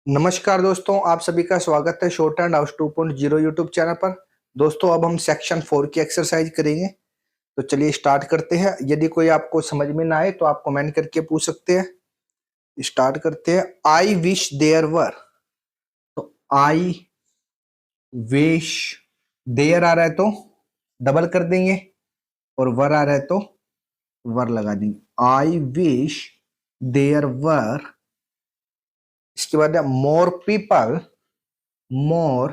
नमस्कार दोस्तों, आप सभी का स्वागत है short and house 2.0 YouTube channel पर। दोस्तों, अब हम सेक्शन 4 की एक्सरसाइज करेंगे। तो चलिए स्टार्ट करते हैं। यदि कोई आपको समझ में ना आए तो आप कमेंट करके पूछ सकते हैं। स्टार्ट करते हैं। I wish there were. तो आई विश देयर आ रहा है तो डबल कर देंगे, और वर आ रहा है तो वर लगा देंगे। I wish there were. इसके बाद है more people. More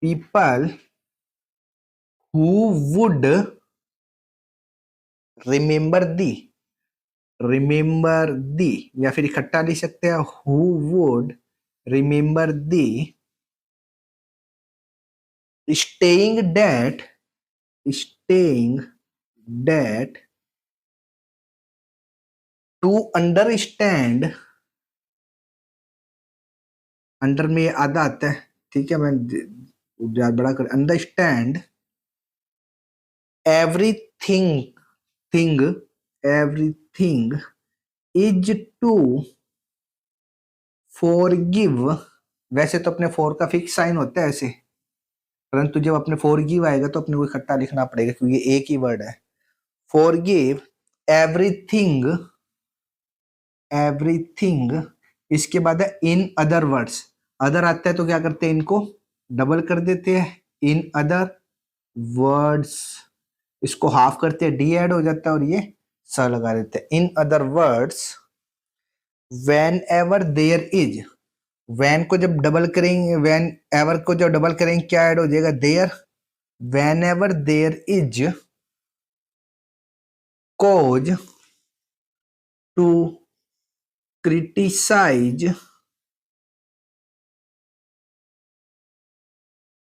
people who would remember the, या फिर इकट्ठा लिख सकते हैं who would remember the staying that to understand। Under में आधा आता है, ठीक है, मैं ज्यादा बड़ा कर understand everything everything is to forgive. वैसे तो अपने फोर का फिक्स साइन होता है ऐसे, परंतु जब अपने फॉरगिव आएगा तो अपने को इकट्ठा लिखना पड़ेगा क्योंकि एक ही वर्ड है। फॉरगिव एवरीथिंग इसके बाद है इन अदर वर्ड्स। अदर आता है तो क्या करते हैं, इनको डबल कर देते हैं। इन अदर वर्ड्स, इसको हाफ करते हैं, डी ऐड हो जाता है और ये स लगा देते हैं। In other words whenever there is. When को जब डबल करेंगे, वैन एवर को जब डबल करेंगे क्या ऐड हो जाएगा, there. Whenever there is cause to criticize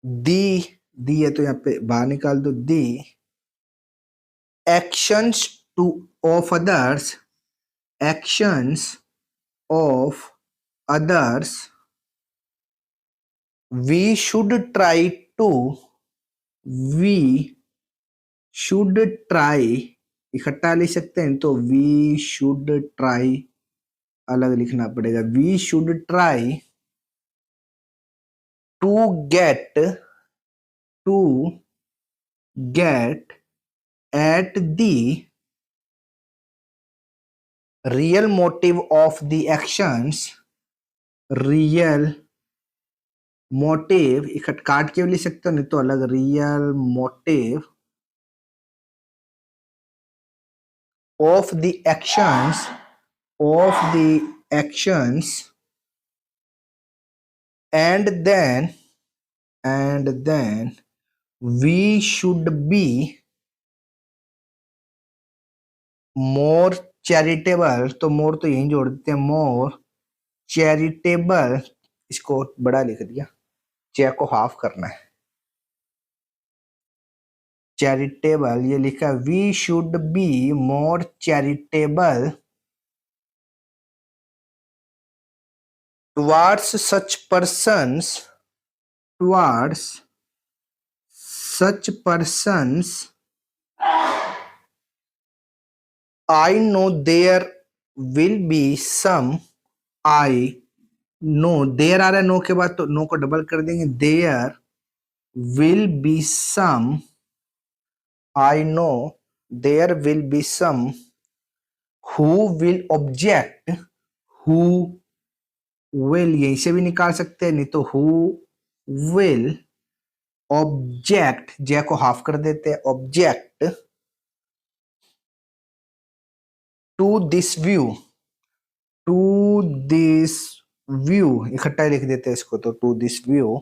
the है तो यहाँ पे बाहर निकाल दो, दी actions to of others, actions of others we should try इकट्ठा लिख सकते हैं तो वी शुड ट्राई अलग लिखना पड़ेगा। We should try to get at the real motive of the actions. Real motive इकट्ठ काट के लिख सकते हो, नहीं तो अलग। Real motive of the actions and then we should be more charitable। तो मोर तो यहीं जोड़ देते हैं, मोर चैरिटेबल। इसको बड़ा लिख दिया, चे को हाफ करना है, चैरिटेबल ये लिखा। We should be more charitable towards such persons I know there will be some। I know there आ रहा है, नो के बाद तो नो को डबल कर देंगे। there will be some। I know there will be some who will object। who will यहीं से भी निकाल सकते हैं, नहीं तो who will object, जे को हाफ कर देते हैं, object to this view इकट्ठा लिख देते हैं इसको तो to this view।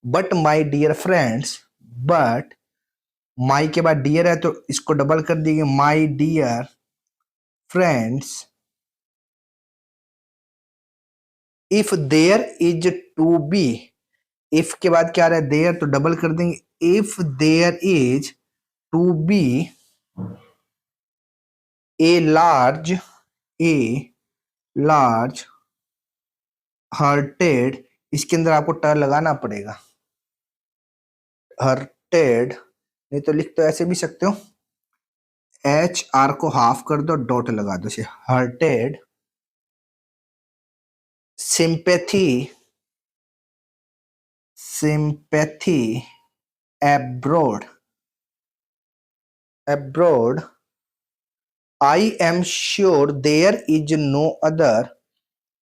but my dear friends, but my के बाद dear है तो इसको डबल कर देंगे, my dear friends if there is to be। if के बाद क्या आ रहा है, there, तो डबल कर देंगे, if there is to be a large hearted। इसके अंदर आपको टर लगाना पड़ेगा, hearted, नहीं तो लिख तो ऐसे भी सकते हो, एच को हाफ कर दो, डॉट लगा दो से hearted sympathy abroad I am sure there is no other।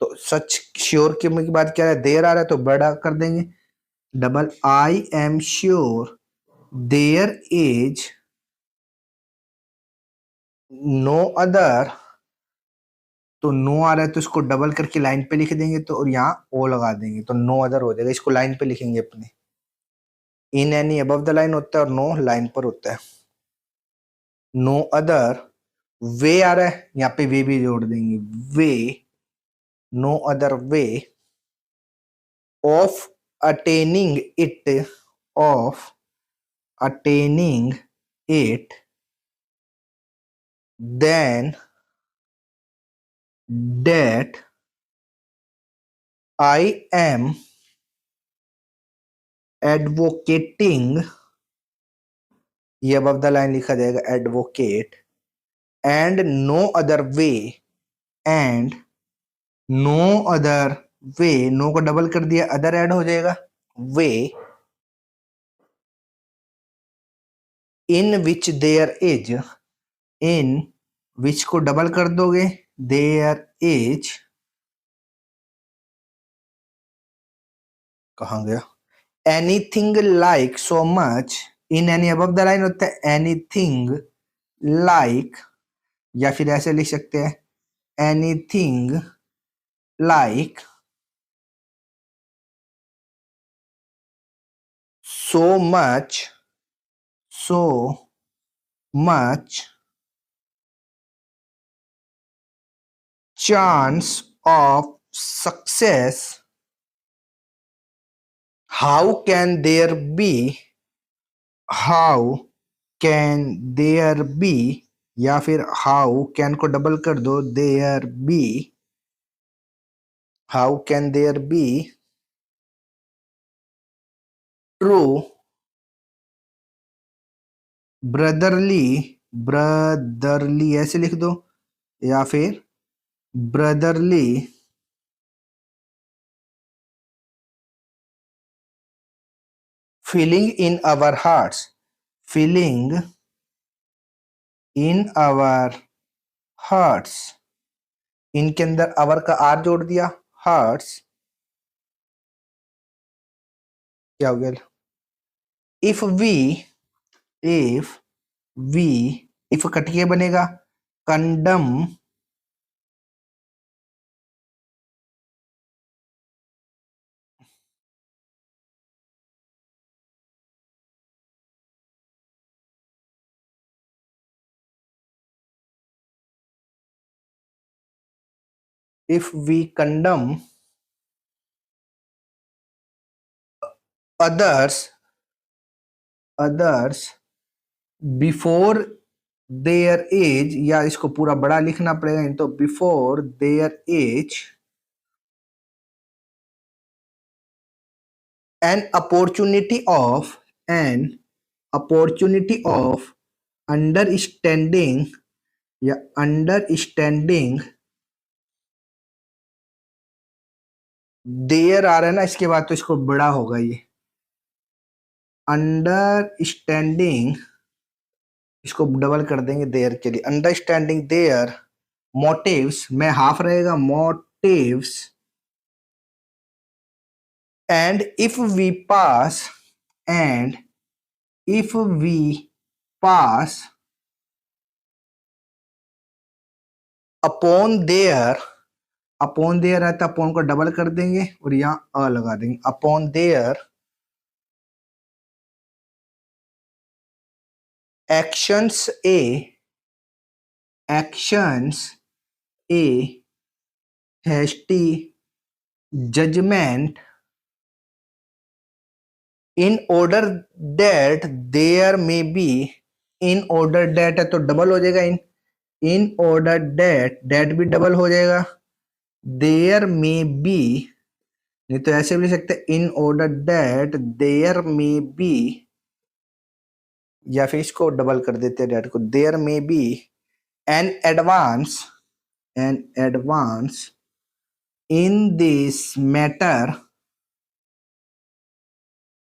तो सच श्योर के बाद क्या है, देर आ रहा है तो बड़ा कर देंगे, double I am sure there is no other. तो नो आ रहा है तो इसको डबल करके लाइन पे लिख देंगे, तो और यहाँ ओ लगा देंगे तो नो अदर हो जाएगा। इसको लाइन पे लिखेंगे अपने, in any above the line होता है और नो लाइन पर होता है। नो अदर वे आ रहा है, यहाँ पे वे भी जोड़ देंगे, way no other way of attaining it than that I am advocating, ये above the line लिखा जाएगा advocate, and no other way no को डबल कर दिया, अदर ऐड हो जाएगा, वे इन विच को डबल कर दोगे, देयर इज, कहाँ गया, anything like so much, in any above the line होता है एनीथिंग लाइक, या फिर ऐसे लिख सकते हैं anything like so much chance of success, how can there be, या फिर हाउ कैन को डबल कर दो, there be, how can there be true brotherly ऐसे लिख दो, या फिर brotherly feeling in our hearts, इनके अंदर आवर का आर जोड़ दिया, हार्ट्स क्या हो गया, इफ कटिए बनेगा condemn, if we condemn others before there is, या इसको पूरा बड़ा लिखना पड़ेगा, तो before there is an opportunity of understanding, या अंडरस्टैंडिंग देयर आ रहा है ना इसके बाद, तो इसको बड़ा होगा ये अंडरस्टैंडिंग, इसको डबल कर देंगे देयर के लिए, अंडरस्टैंडिंग देयर मोटिव्स में हाफ रहेगा, motives, and if we pass upon their है तो अपॉन को डबल कर देंगे और यहाँ अ लगा देंगे, upon their actions a hasty judgment in order that there में बी, इन ऑर्डर दैट है तो डबल हो जाएगा, इन ऑर्डर दैट भी डबल हो जाएगा, देयर में बी, नहीं तो ऐसे भी लिख सकते इन ऑर्डर दैट देयर में बी, या फिर इसको डबल कर देते हैं डेट को, देयर में be an advance in this matter,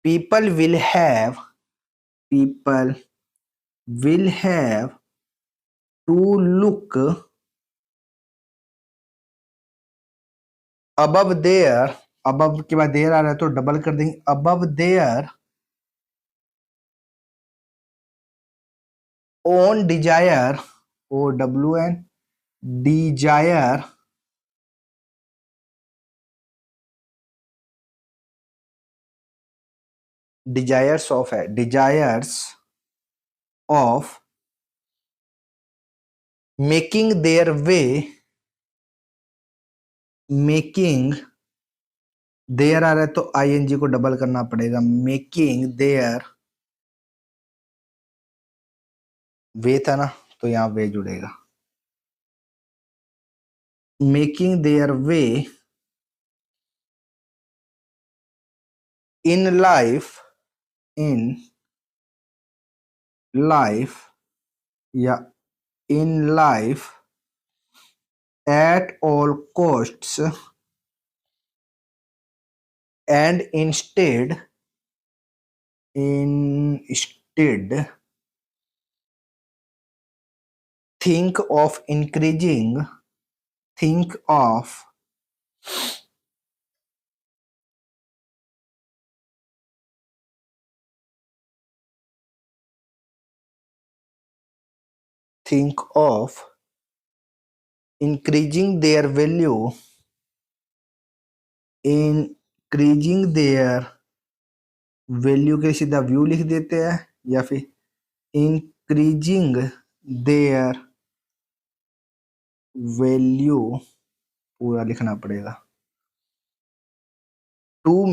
people will have to look above their, above के बाद देयर आ रहा है तो डबल कर देंगे, above their own desire, OWN, desire, desires of है, desires of making their way, making there आ रहा है तो आईएनजी को डबल करना पड़ेगा, मेकिंग देयर, वे था ना तो यहाँ वे जुड़ेगा, making their way in life, in life या in life at all costs and instead think of increasing, think of increasing their value, increasing their value के सीधा व्यू लिख देते हैं या फिर इंक्रीजिंग देयर वैल्यू पूरा लिखना पड़ेगा, to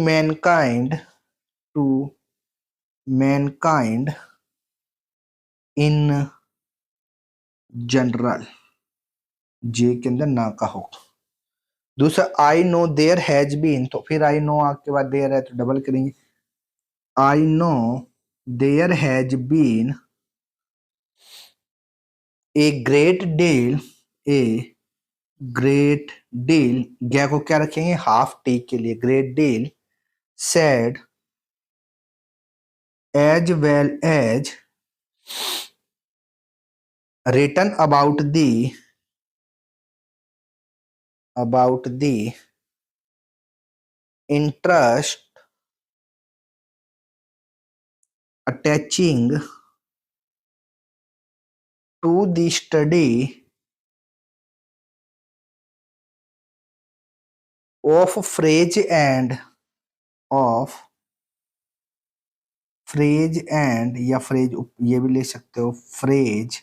mankind in general, J के अंदर ना का हो। दूसरा I know there has been, तो फिर आई नो के बाद देयर है तो डबल करेंगे, I know there has been a great deal, गया को क्या रखेंगे हाफ टी के लिए, great deal said as well as written about the interest attaching to the study of phrase and या फ्रेज ये भी ले सकते हो, phrase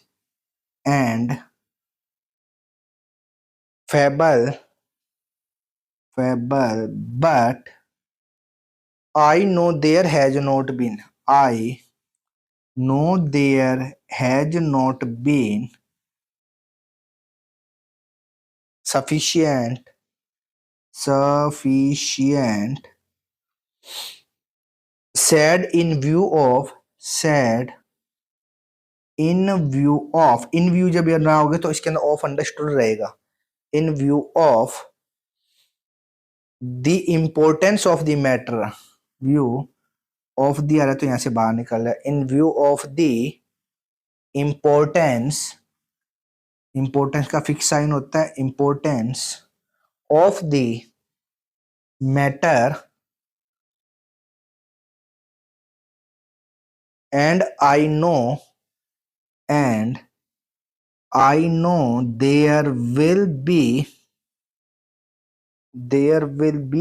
and fable, but I know there has not been, I know there has not been sufficient said in view of, in view जब ये ना होगे तो इसके अंदर ऑफ अंडरस्टूड रहेगा, in view of the importance of the matter, view of the आ रहा है तो यहाँ से बाहर निकल रहा है, in view of the importance का फिक्स साइन होता है, importance of the matter and I know there will be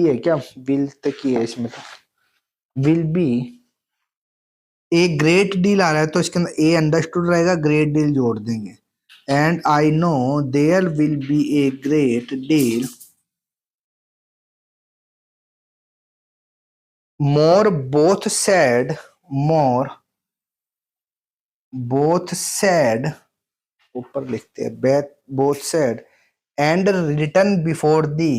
है क्या, will तक ही है इसमें तो, will be a great deal आ रहा है तो इसके अंदर ए अंडरस्टूड रहेगा, ग्रेट डील जोड़ देंगे, and I know there will be a great deal more both said ऊपर लिखते हैं both said and written before the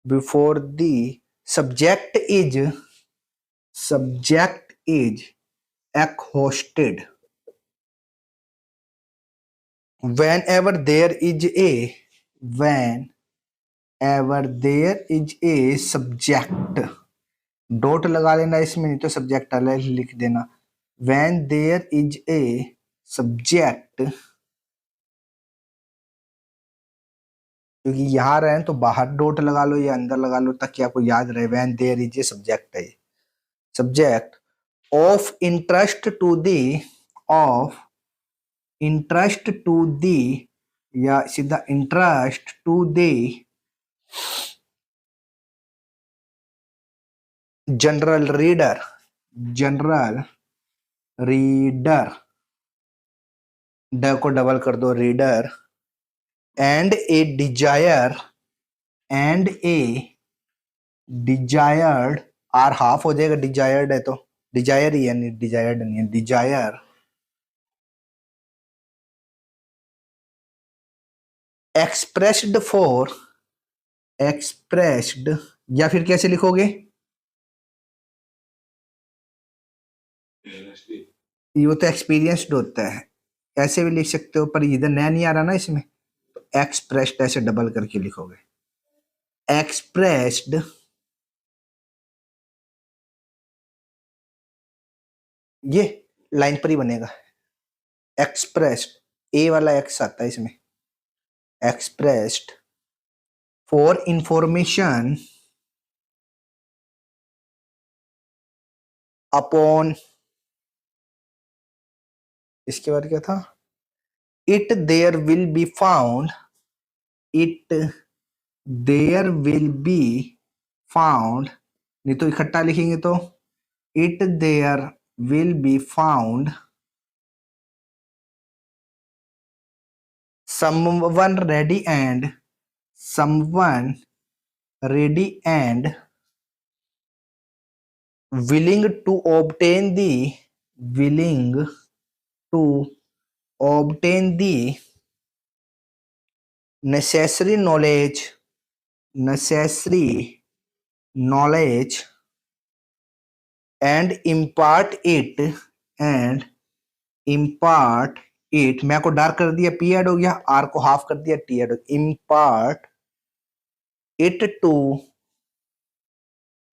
before the subject is exhausted, whenever there is a subject, dot लगा लेना इसमें, नहीं तो सब्जेक्ट अलग लिख देना। when there is a subject, क्योंकि यहाँ रहे तो बाहर डॉट लगा लो या अंदर लगा लो ताकि आपको याद रहे। when there is a subject है, subject of interest to the या सीधा interest to the general reader d को डबल कर दो, reader, and a desired, R half हो जाएगा, डिजायर्ड है तो डिजायर ही है, नहीं डिजायर्ड नहीं है, डिजायर एक्सप्रेस्ड या फिर कैसे लिखोगे, ये तो एक्सपीरियंस्ड होता है, ऐसे भी लिख सकते हो, पर इधर नया नहीं आ रहा ना इसमें, तो एक्सप्रेस्ड ऐसे डबल करके लिखोगे, एक्सप्रेस्ड ये लाइन पर ही बनेगा, एक्सप्रेस्ड ए वाला एक्स आता है इसमें, एक्सप्रेस्ड फॉर इंफॉर्मेशन अपॉन, इसके बाद क्या था, it there will be found नहीं तो इकट्ठा लिखेंगे तो it there will be found someone ready and willing to obtain the necessary knowledge and impart it मैं को डार्क कर दिया, पी ऐड हो गया, आर को हाफ कर दिया, टी ऐड हो गया, impart it to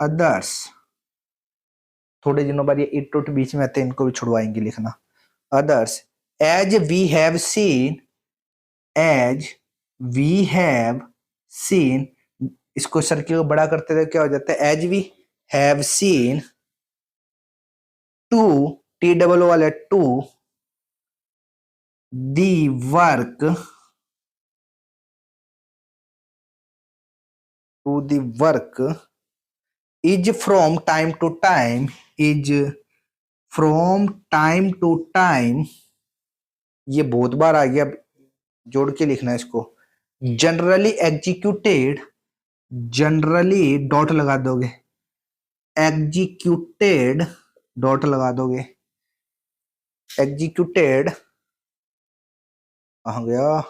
others। थोड़े दिनों बाद ये इट टू बीच में आते हैं, इनको भी छुड़वाएंगे लिखना, others as we have seen, इसको सर्किल को बड़ा करते हुए क्या हो जाता है, as we have seen to T double वाले to the work is from time to time, ये बहुत बार आ गया, जोड़ के लिखना है इसको, जनरली डॉट लगा दोगे, एग्जीक्यूटेड डॉट लगा दोगे, एग्जीक्यूटेड आ गया,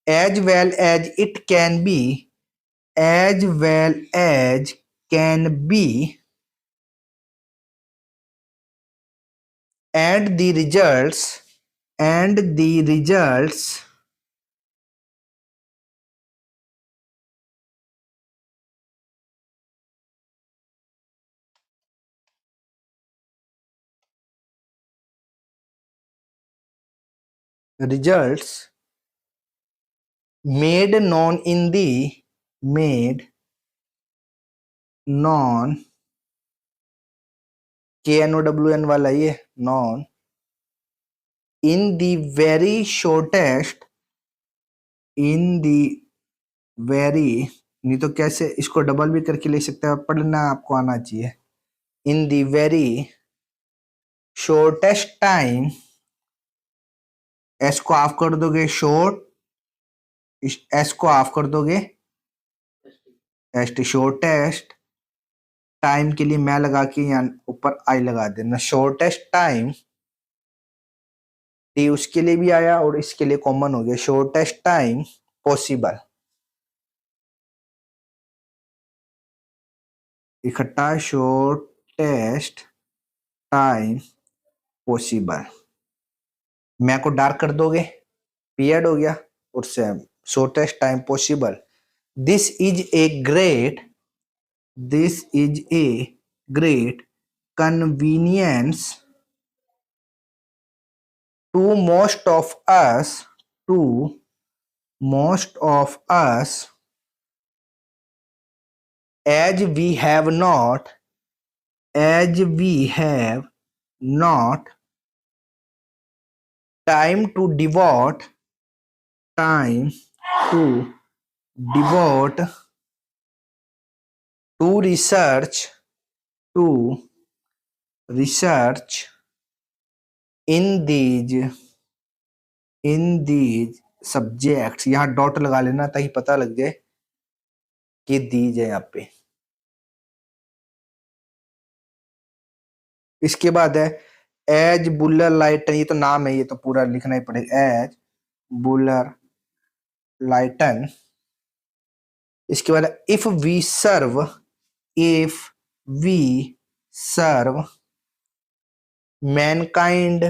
as well as it can be and the results made known KNOWN वाला ये known in the very shortest, नहीं तो कैसे, इसको डबल भी करके ले सकते हैं, पढ़ना आपको आना चाहिए, in the very shortest time, S को ऑफ कर दोगे, एस को ऑफ कर दोगे, शॉर्टेस्ट टाइम के लिए मैं लगा के यहाँ ऊपर आई लगा देना, शॉर्टेस्ट टाइम, टी उसके लिए भी आया और इसके लिए कॉमन हो गया, शॉर्टेस्ट टाइम पॉसिबल, इकट्ठा शॉर्टेस्ट टाइम पॉसिबल। मैं को डार्क कर दोगे, पीरियड हो गया, और same shortest time possible. This is a great convenience to most of us as we have not time to devote to research in these subjects। यहाँ dot लगा लेना ताकि पता लग जाए कि दीज है यहाँ पे। इसके बाद है एज बुलर लाइटन, ये तो नाम है, ये तो पूरा लिखना ही पड़ेगा, एज बुलर लाइटन। इसके बाद if we serve mankind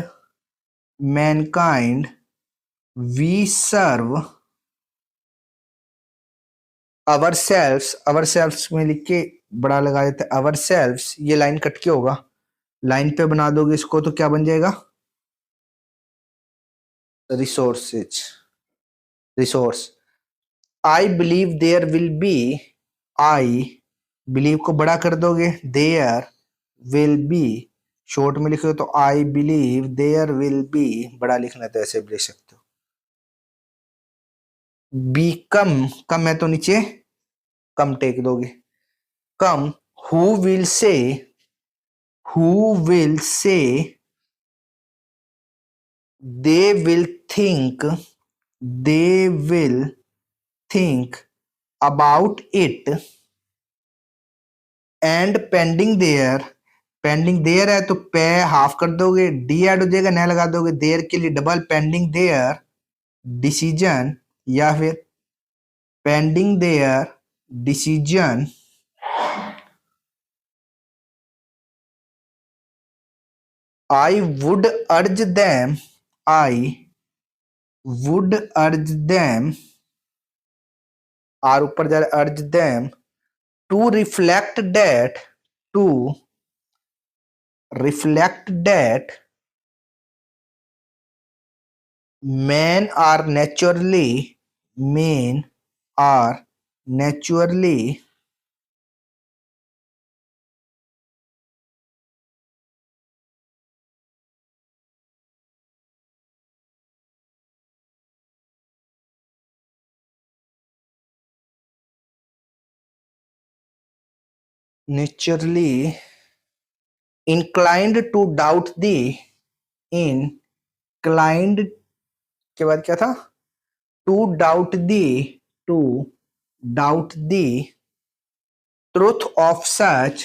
we serve ourselves में लिख के बड़ा लगा देते हैं अवरसेल्व्स। ये लाइन कट के होगा, लाइन पे बना दोगे इसको तो क्या बन जाएगा, resource. I believe there will be, I believe को बड़ा कर दोगे, देयर विल बी शॉर्ट में लिखोगे तो I believe there will be, बड़ा लिखना तो ऐसे भी लिख सकते हो। बी कम है तो नीचे कम टेक दोगे, कम who will say they will think about it and pending there है तो पे हाफ कर दोगे, डी ऐड हो जाएगा, न लगा दोगे, देयर के लिए डबल, पेंडिंग देयर डिसीजन, या फिर pending there decision. I would urge them और ऊपर जा रहा urge them to reflect that men are naturally inclined to doubt inclined के बाद क्या था, to doubt the truth of such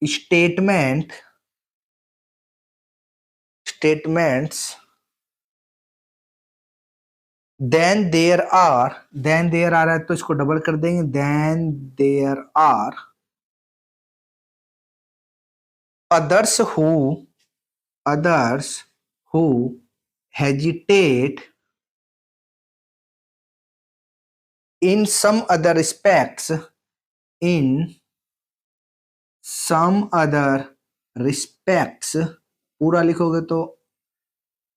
statements then there are है तो इसको डबल कर देंगे, then there are others who hesitate in some other respects पूरा लिखोगे तो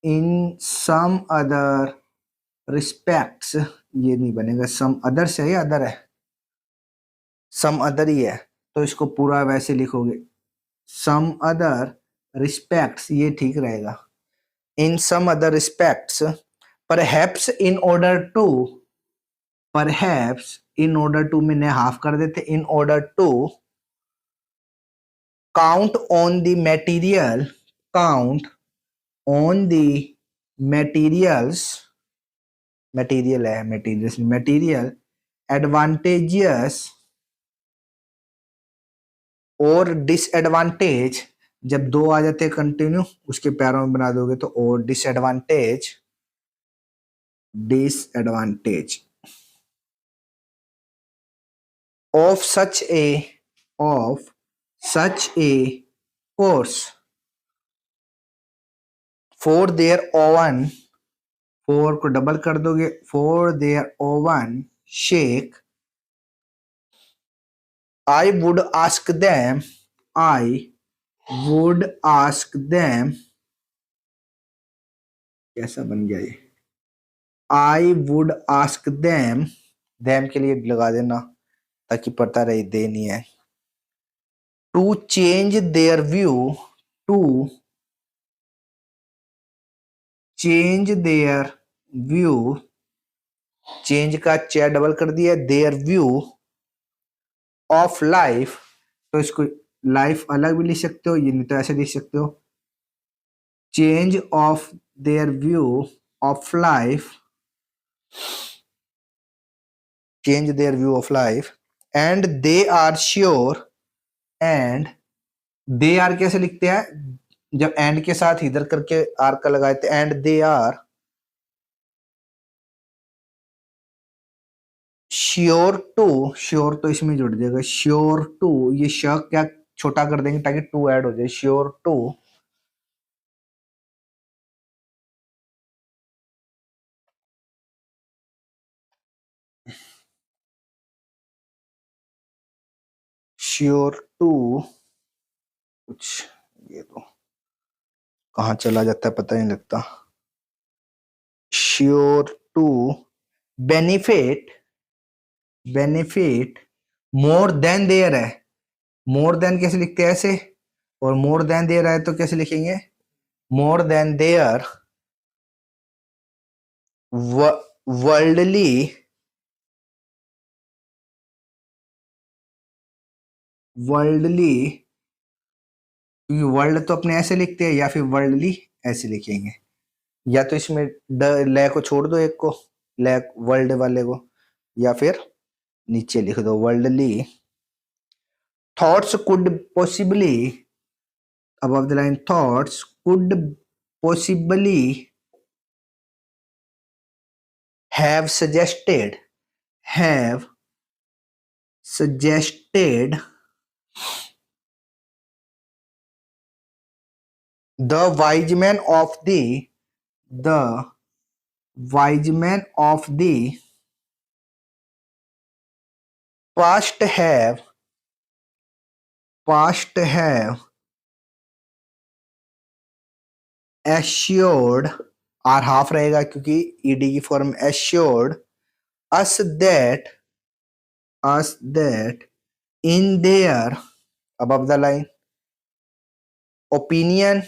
in some other respects, ये नहीं बनेगा, some other से है, अदर है, some other ही है तो इसको पूरा वैसे लिखोगे, some other respects, ये ठीक रहेगा, in some other respects, perhaps in order to मैंने हाफ कर देते, in order to count on the materials material advantages और disadvantage, जब दो आ जाते हैं कंटिन्यू उसके पैरों में बना दोगे तो और disadvantage of such a course for their own, for को डबल कर दोगे, for their own sake, I would ask them, कैसा बन गया ये, I would ask them के लिए लगा देना ताकि पता रहे दे नहीं है, to change their view, to change their view, change का चेयर डबल कर दिया, their view of life, तो इसको लाइफ अलग भी लिख सकते हो, ये नहीं तो ऐसे लिख सकते हो, change of their view of life, change their view of life, and they are sure, and they are कैसे लिखते हैं, जब एंड के साथ इधर करके आर का लगाए थे, and they are sure to, sure तो इसमें जुड़ जाएगा, श्योर टू, ये श क्या छोटा कर देंगे ताकि टू ऐड हो जाए, श्योर टू कुछ, ये तो कहाँ चला जाता है पता नहीं लगता, sure to benefit more than there है, मोर देन कैसे लिखते हैं ऐसे, और मोर देन देयर है तो कैसे लिखेंगे, more than their worldly world तो अपने ऐसे लिखते हैं, या फिर वर्ल्डली ऐसे लिखेंगे, या तो इसमें ले को छोड़ दो, एक को ले वर्ल्ड वाले को, या फिर नीचे लिख दो worldly, thoughts could possibly, above the line, thoughts could possibly have suggested the wise man of the past have assured, R half रहेगा क्योंकि ईडी की form, assured us that in their, above the line, opinion,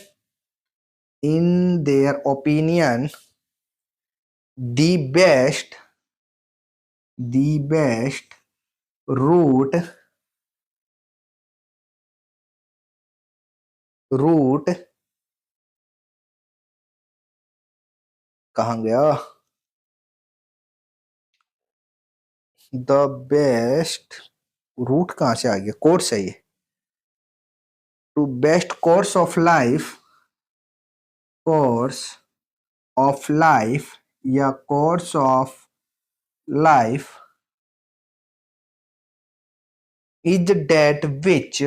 in their opinion, the best route कहाँ गया, the best route कहाँ से आ गया, course है ये, to best course of life या course of life is that which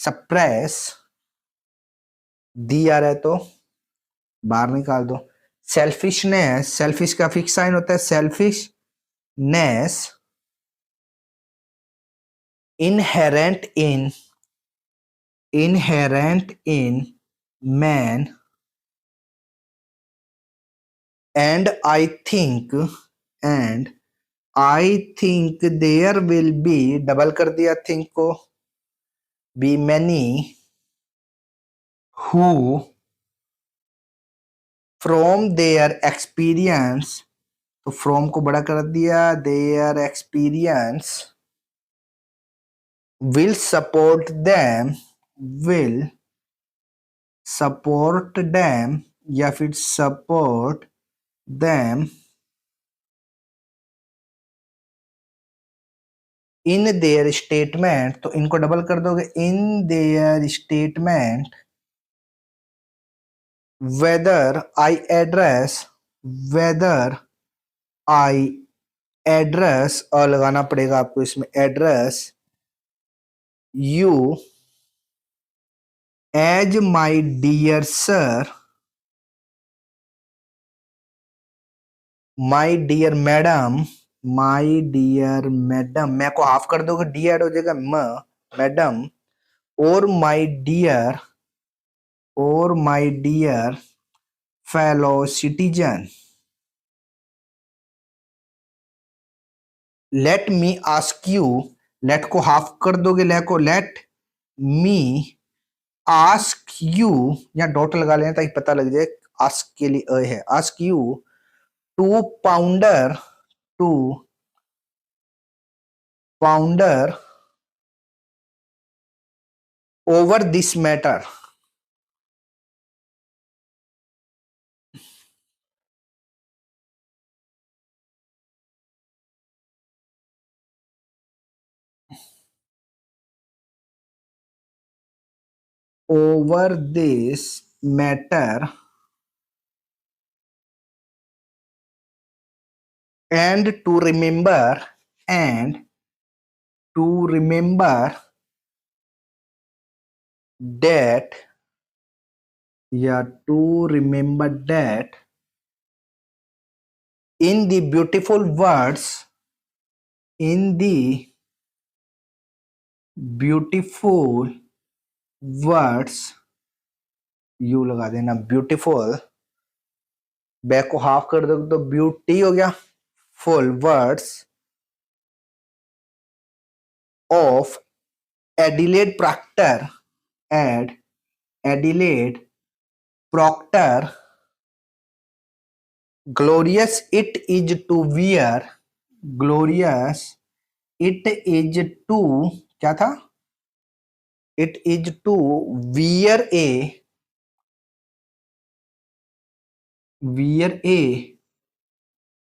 suppress, the आ रहा है तो बाहर निकाल दो, सेल्फिशनेस, सेल्फिश का फिक्स साइन होता है, selfishness inherent in man, and I think there will be, double कर दिया think को, be many who from their experience, तो from को बड़ा कर दिया, their experience will support them या फिर support them in their statement, तो इनको डबल कर दोगे, in their statement whether I address लगाना पड़ेगा आपको इसमें, address you as my dear sir, my dear madam, my dear madam, मैं को हाफ कर दोगे, डी ऐड हो जाएगा, मैडम, और my dear fellow citizen, let me ask you, let को हाफ कर दोगे, लेट मी आस्क यू, या डॉट लगा लेना ताकि पता लग जाए आस्क के लिए अ है, ask you to ponder over this matter, over this matter and to remember that, yeah, to remember that in the beautiful words, in the beautiful words, you लगा देना, ब्यूटीफुल, बैक को half कर दो तो beauty हो गया, full words of Adelaide Procter, Adelaide Procter, glorious it is to wear, glorious it is to, क्या था, it is to wear a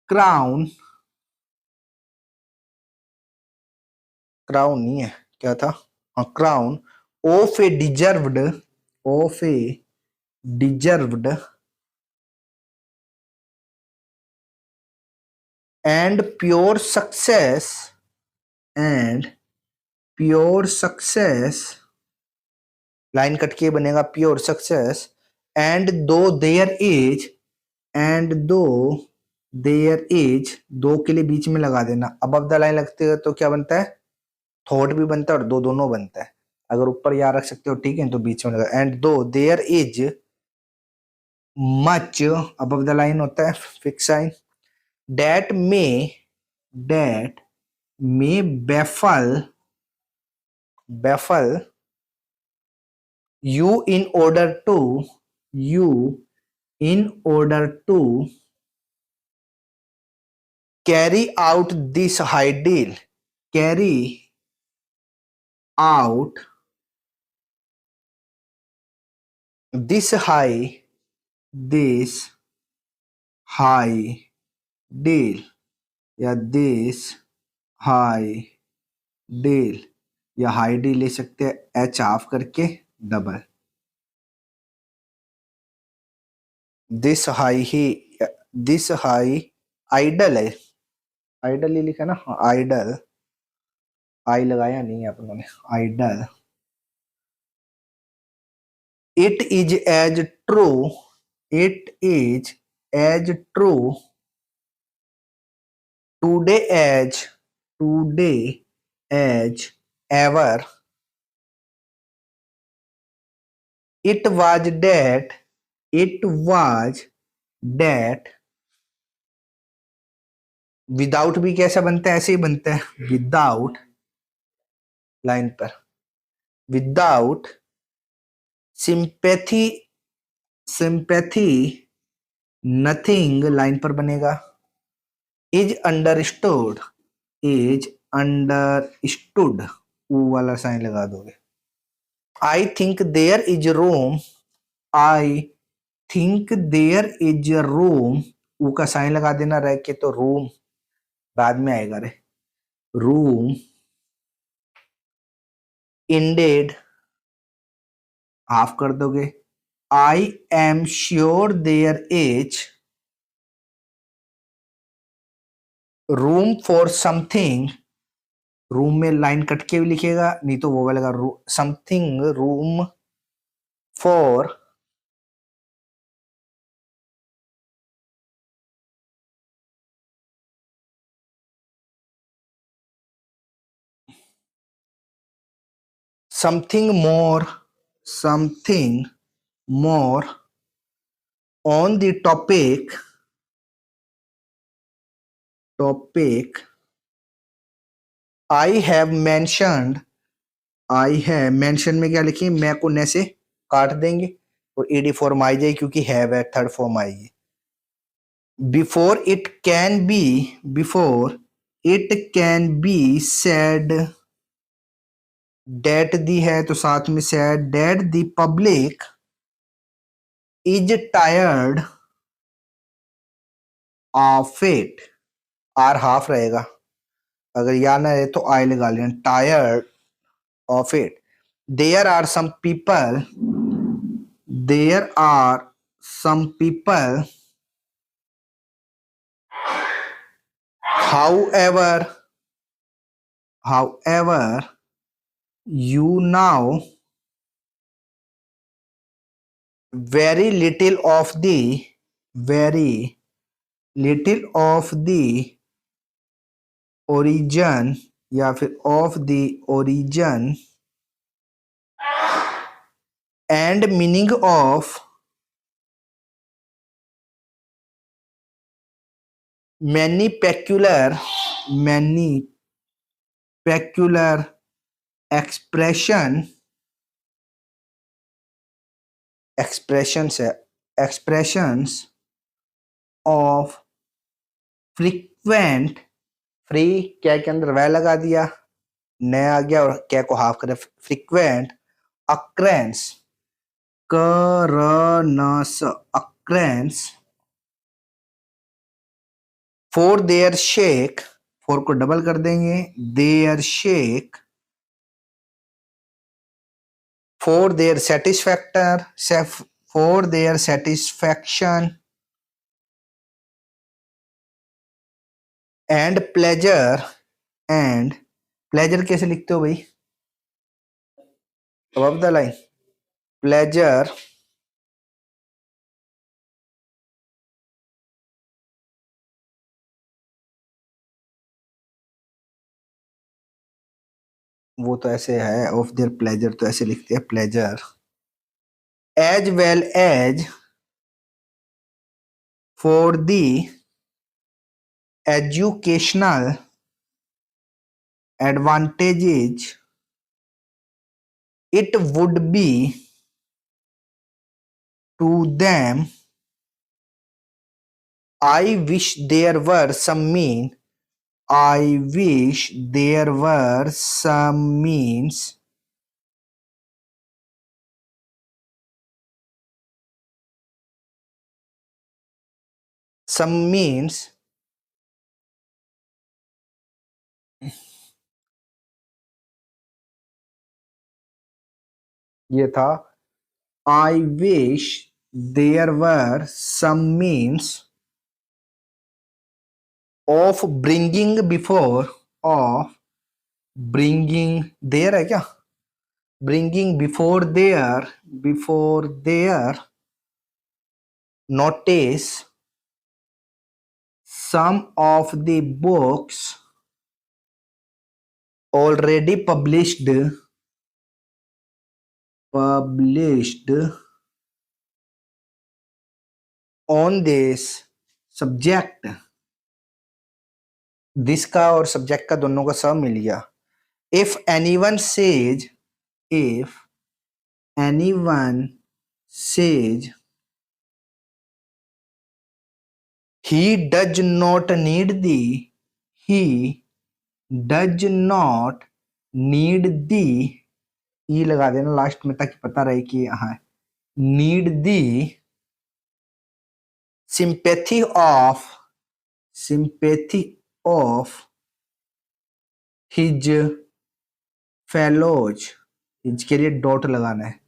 crown, crown नहीं है, क्या था, हाँ crown, of a deserved and pure success, line cut के बनेगा, pure success, and though there is, though के लिए बीच में लगा देना, अबव द लाइन लगते है तो क्या बनता है, थॉट भी बनता है और दो दोनों बनता है, अगर ऊपर या रख सकते हो ठीक है, तो बीच में लगा, and though there is much, above the line होता है fix sign, that may baffle you in order to carry out this high deal, carry out this high deal, या this high deal, या हाई डी ले सकते हैं H off करके double, this high ideal है, ideal ही लिखा ना, आइडल, आई लगाया नहीं है अपन ने, ideal, it is as true today as ever, it was that without भी कैसा बनता है, ऐसे ही बनता है, विदाउट, लाइन पर, विदाउट सिंपैथी नथिंग, लाइन पर बनेगा, इज अंडरस्टूड, ऊ वाला साइन लगा दोगे, I think there is room, ऊ का साइन लगा देना, रह के तो रूम बाद में आएगा रे, रूम, इंडेड हाफ कर दोगे, I am sure there is room for something, room में लाइन कट के भी लिखेगा, नहीं तो वो वाला something, room for something more, something more on the topic I have mentioned, I have mentioned में क्या लिखिए, मैं को ने से काट देंगे और ed फॉर्म आई जाए क्योंकि हैव है, थर्ड फॉर्म आएगी। Before it can be, before it can be said, that the है तो साथ में said, that the public is tired of it, R half रहेगा, अगर या ना रहे तो आई लगा लेना, tired of it. There are some people, there are some people however, however you know very little of the, very little of the origin या फिर of the origin and meaning of many peculiar, many peculiar expression, expressions है, expressions of frequent, free क्या के अंदर वह लगा दिया, नया आ गया और क्या को हाफ करे, फ्रीक्वेंट अक्रेंस, करनस occurrences, for their sake, for को डबल कर देंगे, their sake, for their satisfaction, for their satisfaction, and pleasure, and pleasure कैसे लिखते हो भाई, अबव द लाइन, प्लेजर वो तो ऐसे है, ऑफ देयर प्लेजर तो ऐसे लिखते हैं, pleasure, as well as for the educational advantages it would be to them, I wish there were some mean, I wish there were some means some means ये था, I wish there were some means of bringing before, of bringing there है क्या, bringing before their notice some of the books already published on this subject, this का और subject का दोनों का सब मिल गया। if anyone says, if anyone says he does not need the, he does not need the, ई लगा देना last में ताकि पता रहे कि हाँ, need the sympathy of his fellows, his के लिए डॉट लगाना है,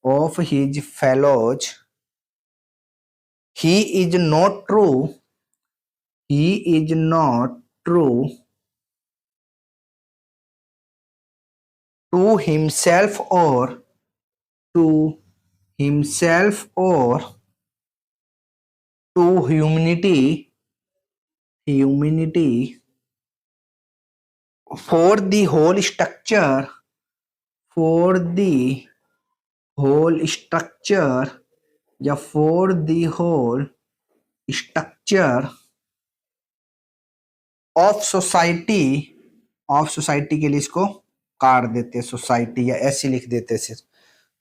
of his fellows, he is not true, he is not true to himself to himself or to humanity for the whole structure for the whole structure या for the whole structure of society के लिए इसको काट देते हैं society या ऐसे लिख देते हैं सिर्फ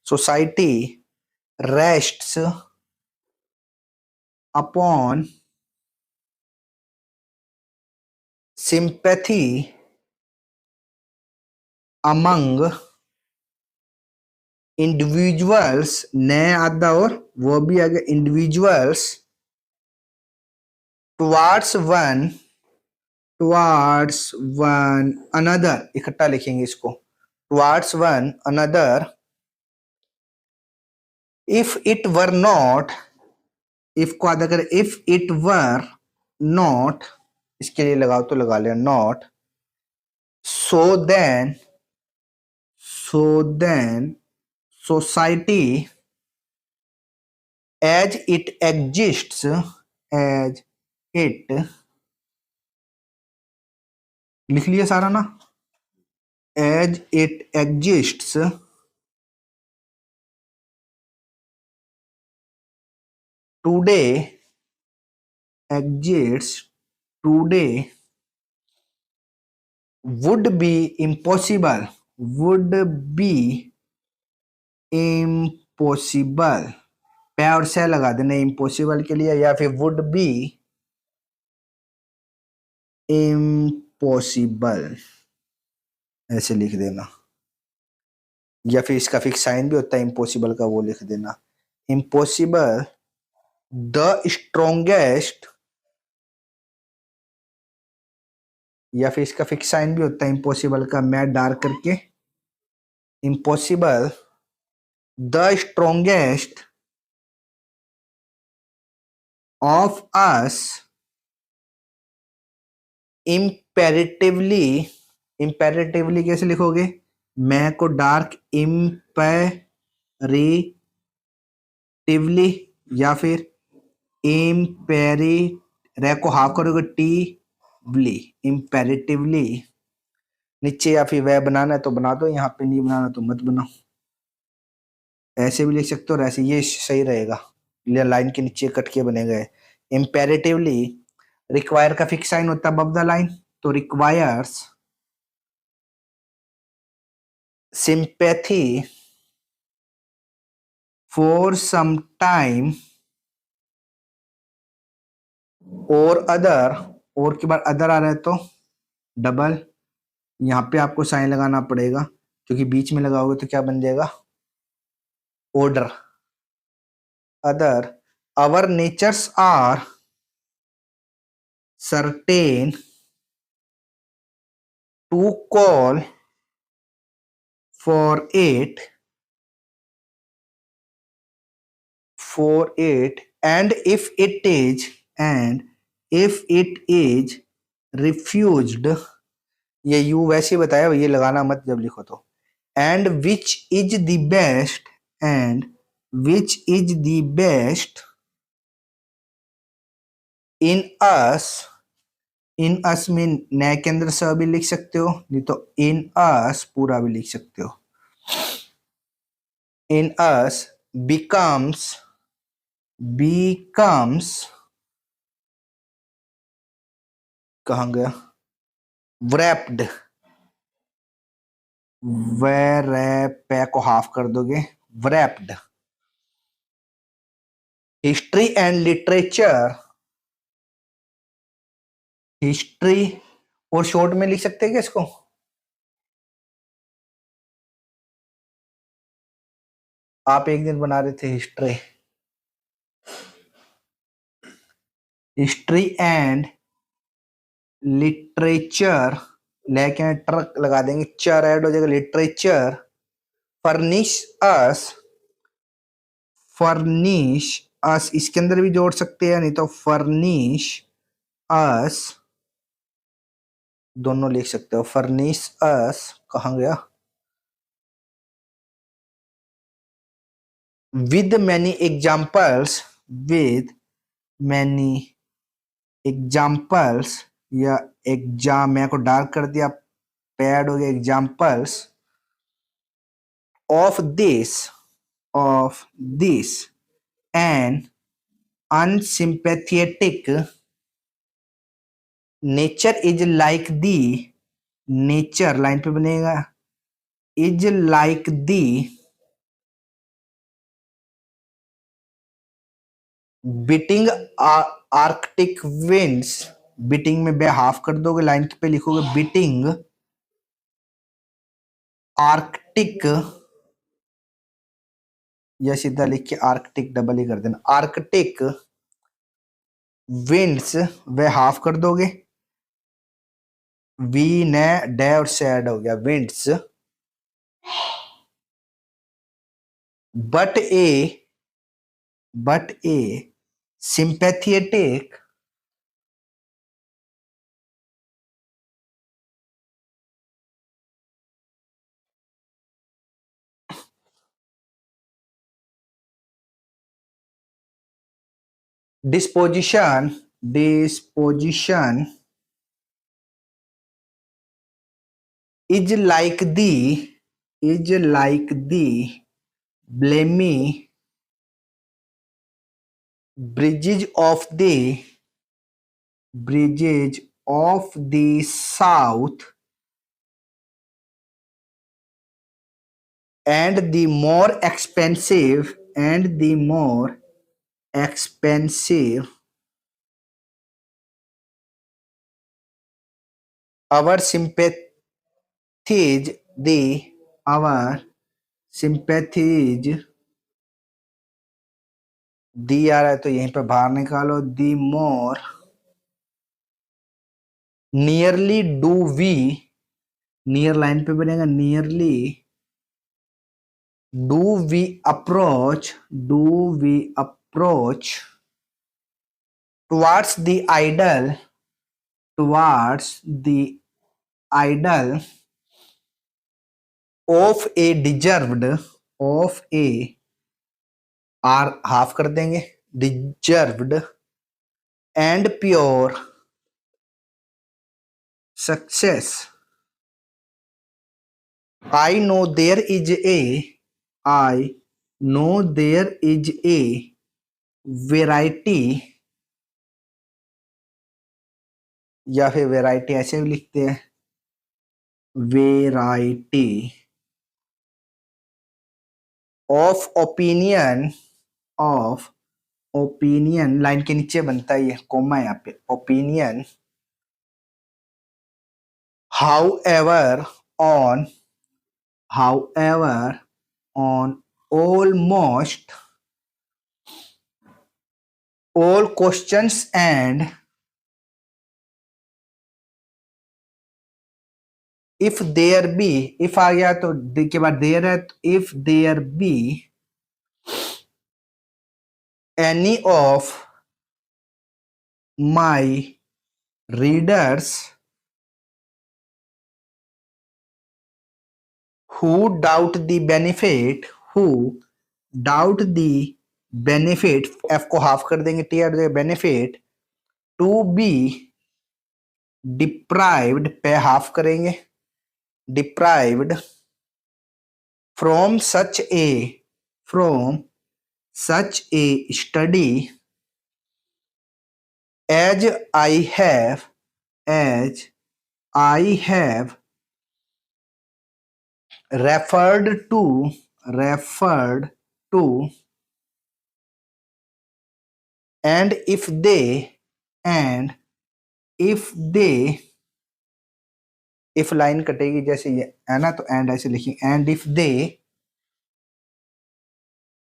society rests upon sympathy among individuals नए आता और वो भी आ गया individuals towards one another इकट्ठा लिखेंगे इसको towards one another if it were not if को आधा करें if it were not इसके लिए लगाओ तो लगा लिया not so then society as it exists as it लिख लिया सारा ना as it exists today would be impossible पे और से लगा देना इम्पॉसिबल के लिए या फिर वुड बी इम्पॉसिबल ऐसे लिख देना या फिर इसका फिक्स साइन भी होता है इम्पॉसिबल का वो लिख देना इम्पॉसिबल द स्ट्रोंगेस्ट या फिर इसका फिक्स साइन भी होता है इम्पॉसिबल का मैं डार्क करके impossible the strongest of us imperatively कैसे लिखोगे मैं को डार्क imperatively या फिर रे को हाफ करोगे imperatively नीचे या फिर वह बनाना है तो बना दो यहाँ पे नहीं बनाना तो मत बनाओ ऐसे भी लिख सकते हो और ऐसे ये सही रहेगा लाइन के नीचे कट के बनेगा imperatively रिक्वायर का फिक्स साइन होता है अबव द लाइन तो requires sympathy for some time और अदर और के बाद अदर आ रहा है तो डबल यहाँ पे आपको साइन लगाना पड़ेगा क्योंकि बीच में लगाओगे तो क्या बन जाएगा order other our natures are certain to call for it and if it is refused ये यू वैसे बताया ये लगाना मत जब लिखो तो and which is the best in us में नए के अंदर स भी लिख सकते हो नहीं तो in us पूरा भी लिख सकते हो in us becomes कहाँ गया wrapped पे को हाफ कर दोगे wrapped history and literature history और शॉर्ट में लिख सकते हैं क्या इसको आप एक दिन बना रहे थे हिस्ट्री एंड लिटरेचर लेके ट्रक लगा देंगे चर ऐड हो जाएगा लिटरेचर फर्निश अस इसके अंदर भी जोड़ सकते हैं नहीं तो फर्निश अस, दोनों लिख सकते हो, फर्निश अस कहाँ गया, with many examples, with many examples, या एग्जाम मैं को डार्क कर दिया, पैड हो गया, examples of this and unsympathetic nature is like the, nature line पे बनेगा, is like the beating arctic winds, beating में बे हाफ कर दोगे, लाइन पे लिखोगे बीटिंग आर्कटिक, या सीधा लिख के आर्कटिक डबल ही कर देना, आर्कटिक विंड्स वे हाफ कर दोगे, वी ने डे और सैड हो गया, winds, but A sympathetic disposition is like the blamy bridges of the south, and the more expensive our sympathies, our sympathies, the आ रहा है तो यहीं पे बाहर निकालो, the more nearly do we, near line पे बनेगा, nearly do we approach towards the ideal of a deserved, R half कर देंगे, deserved and pure success, I know there is a variety, या फिर वेराइटी ऐसे भी लिखते हैं, वेराइटी ऑफ ओपिनियन लाइन के नीचे बनता है ये कोमा यहाँ पे, opinion, however on almost all questions, and if there be, if आ गया तो डी के बाद there है, तो if there be any of my readers who doubt the benefit, F को हाफ कर देंगे, T R benefit, to be deprived पे हाफ करेंगे, deprived from such a study as I have referred to and if line कटेगी जैसे ये है ना, तो एंड ऐसे लिखेंगे, and if they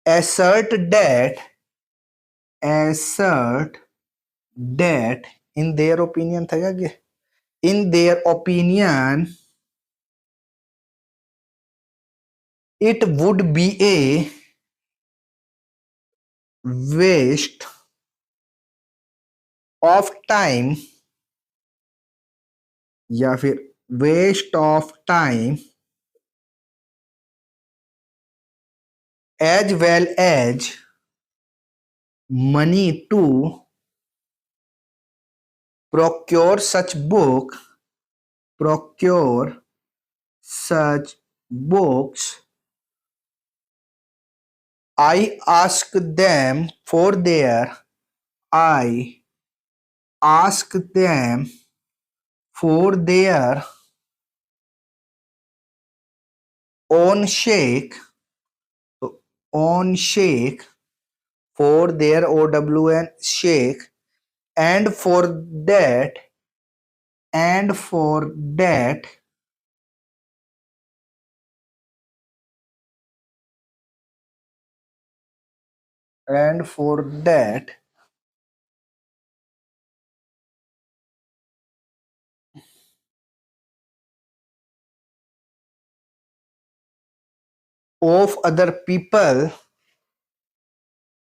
assert that in their opinion था क्या, in their opinion it would be a waste of time या फिर waste of time as well as money to procure such books. I ask them for their own sake, for their OWN sake, and for that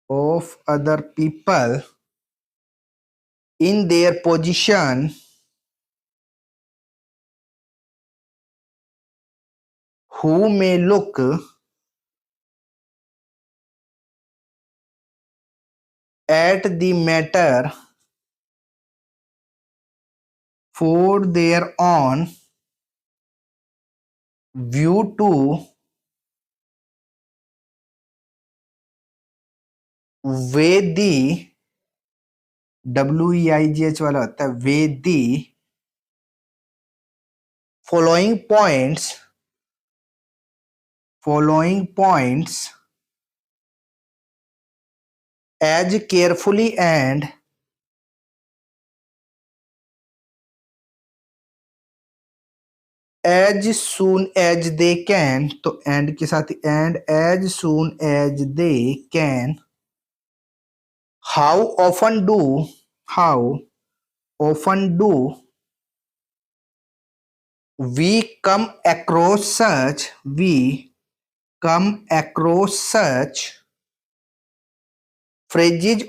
of other people in their position who may look at the matter for their own view to weigh the WEIGH वाला होता है weigh the following points as carefully and as soon as they can. तो and के साथ and as soon as they can. How often do we come across such phrases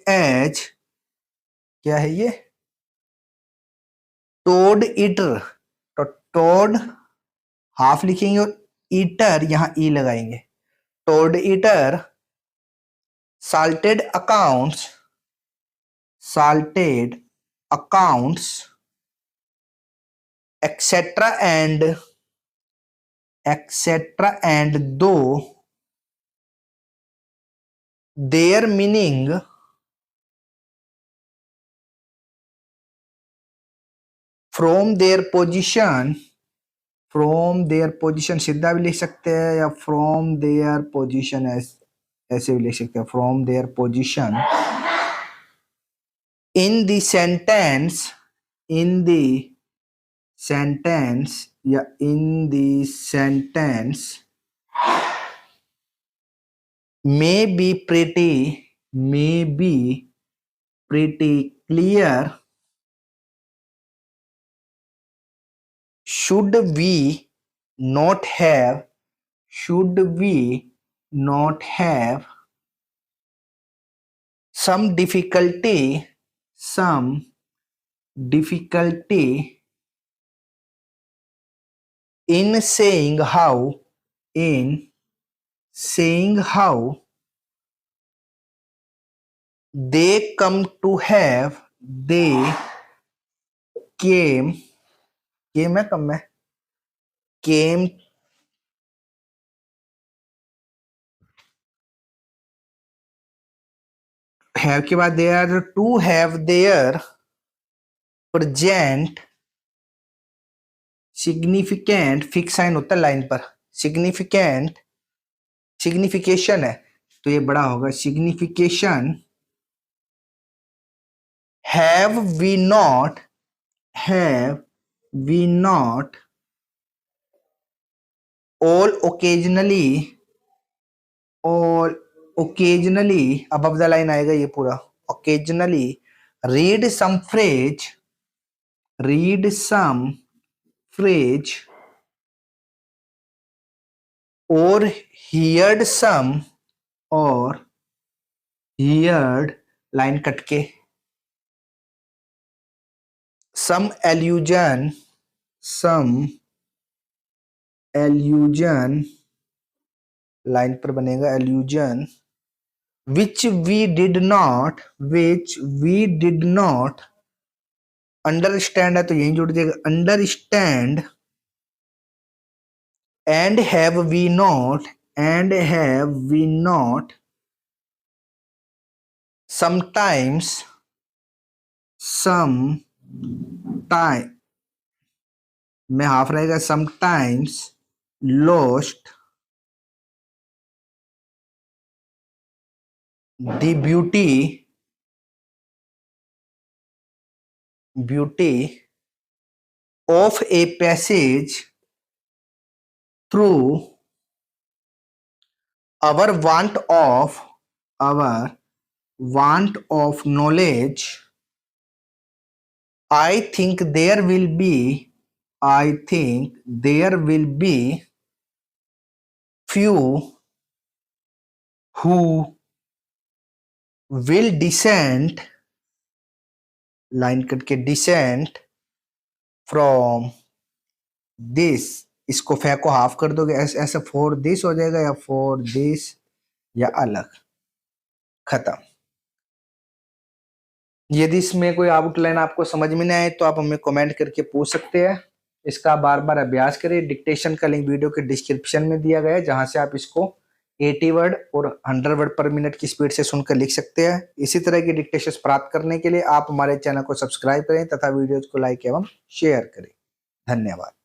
as क्या है ये toad eater. तो toad हाफ लिखेंगे और eater यहां ई लगाएंगे. toad eater, salted accounts, etc. and though their meaning from their position सीधा भी लिख सकते हैं या from their position ऐसे भी लिख सकते हैं. from their position in the sentence या in the sentence may be pretty clear. Should we not have some difficulty in saying how they come to have came have के बाद they are to have their present significant fix sign होता है line पर. signification है तो ये बड़ा होगा. signification have we not all occasionally above the line आएगा ये पूरा. occasionally read some phrase or heard line cut के some illusion लाइन पर बनेगा illusion which we did not understand है तो यहीं जुड़ जाएगा understand and have we not sometimes में हाफ रहेगा sometimes lost the beauty of a passage through our want of knowledge. I think there will be few who will descend line cut के descend from this, इसको फै को half कर दोगे ऐसा for this हो जाएगा या for this या अलग, खत्म। यदि इसमें कोई आउटलाइन आपको समझ में नहीं आए तो आप हमें कमेंट करके पूछ सकते हैं। इसका बार बार अभ्यास करें। डिक्टेशन का लिंक वीडियो के डिस्क्रिप्शन में दिया गया है, जहां से आप इसको 80 वर्ड और 100 वर्ड पर मिनट की स्पीड से सुनकर लिख सकते हैं। इसी तरह की डिक्टेशन प्राप्त करने के लिए आप हमारे चैनल को सब्सक्राइब करें तथा वीडियोज को लाइक एवं शेयर करें। धन्यवाद।